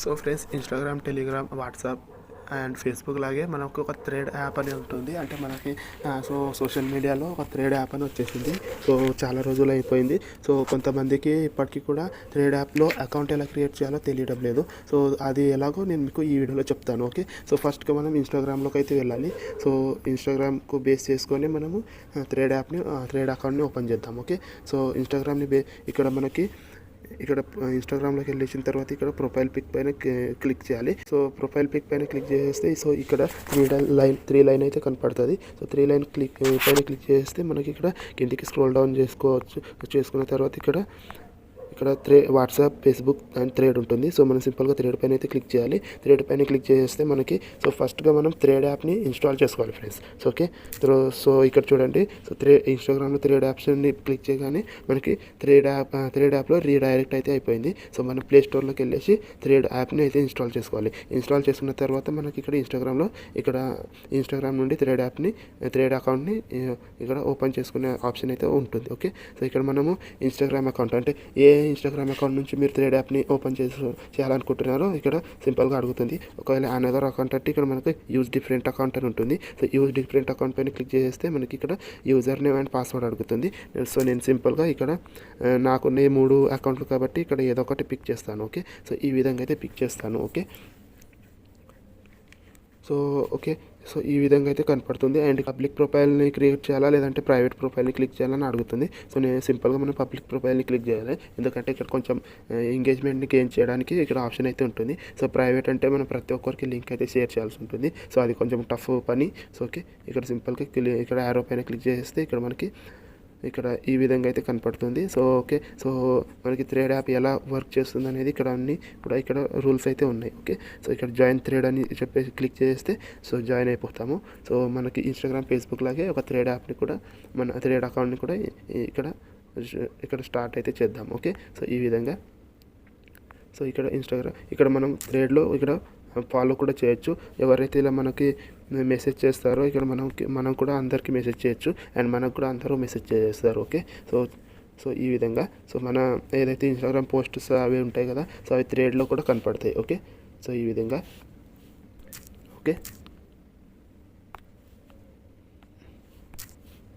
So friends, Instagram, Telegram, WhatsApp and Facebook లాగే మనకు ఒక థ్రెడ్ యాప్ అని ఉంటుంది. అంటే మనకి సోషల్ మీడియాలో ఒక థ్రెడ్ యాప్ అని వచ్చేసింది. సో చాలా రోజులు అయిపోయింది. సో కొంతమందికి ఇప్పటికీ కూడా థ్రెడ్ యాప్లో అకౌంట్ ఎలా క్రియేట్ చేయాలో తెలియడం లేదు. సో అది ఎలాగో నేను మీకు ఈ వీడియోలో చెప్తాను. ఓకే, సో ఫస్ట్గా మనం ఇన్స్టాగ్రామ్లోకి అయితే వెళ్ళాలి. సో ఇన్స్టాగ్రామ్కు బేస్ చేసుకొని మనము థ్రెడ్ యాప్ని థ్రెడ్ అకౌంట్ని ఓపెన్ చేద్దాం. ఓకే, సో ఇన్స్టాగ్రామ్ని ఇక్కడ మనకి ఇన్స్టాగ్రామ్లోకి వెళ్ళేసిన తర్వాత ఇక్కడ ప్రొఫైల్ పిక్ పైన క్లిక్ చేయాలి. సో ప్రొఫైల్ పిక్ పైన క్లిక్ చేస్తే సో ఇక్కడ త్రీ లైన్ అయితే కనపడుతుంది. సో త్రీ లైన్ పైన క్లిక్ చేస్తే మనకి ఇక్కడ కిందికి స్క్రోల్ డౌన్ చేసుకున్న తర్వాత ఇక్కడ వాట్సాప్, ఫేస్బుక్ అండ్ థ్రెడ్ ఉంటుంది. సో మనం సింపుల్గా థ్రెడ్ పైన అయితే క్లిక్ చేయాలి. థ్రెడ్ పైన క్లిక్ చేస్తే మనకి సో ఫస్ట్గా మనం థ్రెడ్ యాప్ని ఇన్స్టాల్ చేసుకోవాలి ఫ్రెండ్స్. సో ఓకే, సో ఇక్కడ చూడండి. సో ఇన్స్టాగ్రామ్లో థ్రెడ్ యాప్స్ని క్లిక్ చేయగానే మనకి థ్రెడ్ యాప్లో రీడైరెక్ట్ అయితే అయిపోయింది. సో మనం ప్లే స్టోర్లోకి వెళ్ళేసి థ్రెడ్ యాప్ని అయితే ఇన్స్టాల్ చేసుకోవాలి. ఇన్స్టాల్ చేసుకున్న తర్వాత మనకి ఇక్కడ ఇన్స్టాగ్రామ్ నుండి థ్రెడ్ అకౌంట్ని ఇక్కడ ఓపెన్ చేసుకునే ఆప్షన్ అయితే ఉంటుంది. ఓకే, సో ఇక్కడ మనము ఇన్స్టాగ్రామ్ అకౌంట్ అంటే ఇన్స్టాగ్రామ్ అకౌంట్ నుంచి మీరు థ్రెడ్ యాప్ని ఓపెన్ చేయాలనుకుంటున్నారో ఇక్కడ సింపుల్గా అడుగుతుంది. ఒకవేళ అనదర్ అకౌంట్ అంటే ఇక్కడ మనకు యూజ్ డిఫరెంట్ అకౌంట్ అని ఉంటుంది. సో యూజ్ డిఫరెంట్ అకౌంట్ పైన క్లిక్ చేస్తే మనకి ఇక్కడ యూజర్ నేమ్ అండ్ పాస్వర్డ్ అడుగుతుంది. సో నేను సింపుల్గా ఇక్కడ నాకున్న 3 అకౌంట్లు కాబట్టి ఇక్కడ ఏదో ఒకటి పిక్ చేస్తాను. ఓకే, సో ఈ విధంగా అయితే పిక్ చేస్తాను. ఓకే, సో ఈ విధంగా అయితే కనపడుతుంది. అండ్ పబ్లిక్ ప్రొఫైల్ని క్రియేట్ చేయాలా లేదంటే ప్రైవేట్ ప్రొఫైల్ని క్లిక్ చేయాలని అడుగుతుంది. సో నేను సింపుల్గా మనం పబ్లిక్ ప్రొఫైల్ని క్లిక్ చేయాలి. ఎందుకంటే ఇక్కడ కొంచెం ఎంగేజ్మెంట్ని గెయిన్ చేయడానికి ఇక్కడ ఆప్షన్ అయితే ఉంటుంది. సో ప్రైవేట్ అంటే మనం ప్రతి ఒక్కరికి లింక్ అయితే షేర్ చేయాల్సి ఉంటుంది. సో అది కొంచెం టఫ్ పని. సో ఓకే, ఇక్కడ సింపుల్గా ఇక్కడ యారో పైన క్లిక్ చేస్తే ఇక్కడ ఈ విధంగా అయితే కనపడుతుంది. సో ఓకే, సో మనకి థ్రెడ్ యాప్ ఎలా వర్క్ చేస్తుంది అనేది ఇక్కడ రూల్స్ అయితే ఉన్నాయి. ఓకే, సో ఇక్కడ జాయిన్ థ్రెడ్ అని చెప్పేసి క్లిక్ చేస్తే సో జాయిన్ అయిపోతాము. సో మనకి ఇన్స్టాగ్రామ్, ఫేస్బుక్ లాగే ఒక థ్రెడ్ యాప్ని కూడా మన థ్రెడ్ అకౌంట్ని కూడా ఇక్కడ స్టార్ట్ అయితే చేద్దాం. ఓకే, సో ఈ విధంగా సో ఇక్కడ మనం థ్రెడ్లో ఫాలో కూడా చేయొచ్చు. ఎవరైతే ఇలా మనకి మెసేజ్ చేస్తారో ఇక్కడ మనం కూడా అందరికీ మెసేజ్ చేయొచ్చు అండ్ మనకు కూడా అందరూ మెసేజ్ చేస్తారు. ఓకే, సో ఈ విధంగా సో మన ఏదైతే ఇన్స్టాగ్రామ్ పోస్ట్స్ అవి ఉంటాయి కదా, సో అవి థ్రెడ్లో కూడా కనపడతాయి. ఓకే, సో ఈ విధంగా. ఓకే.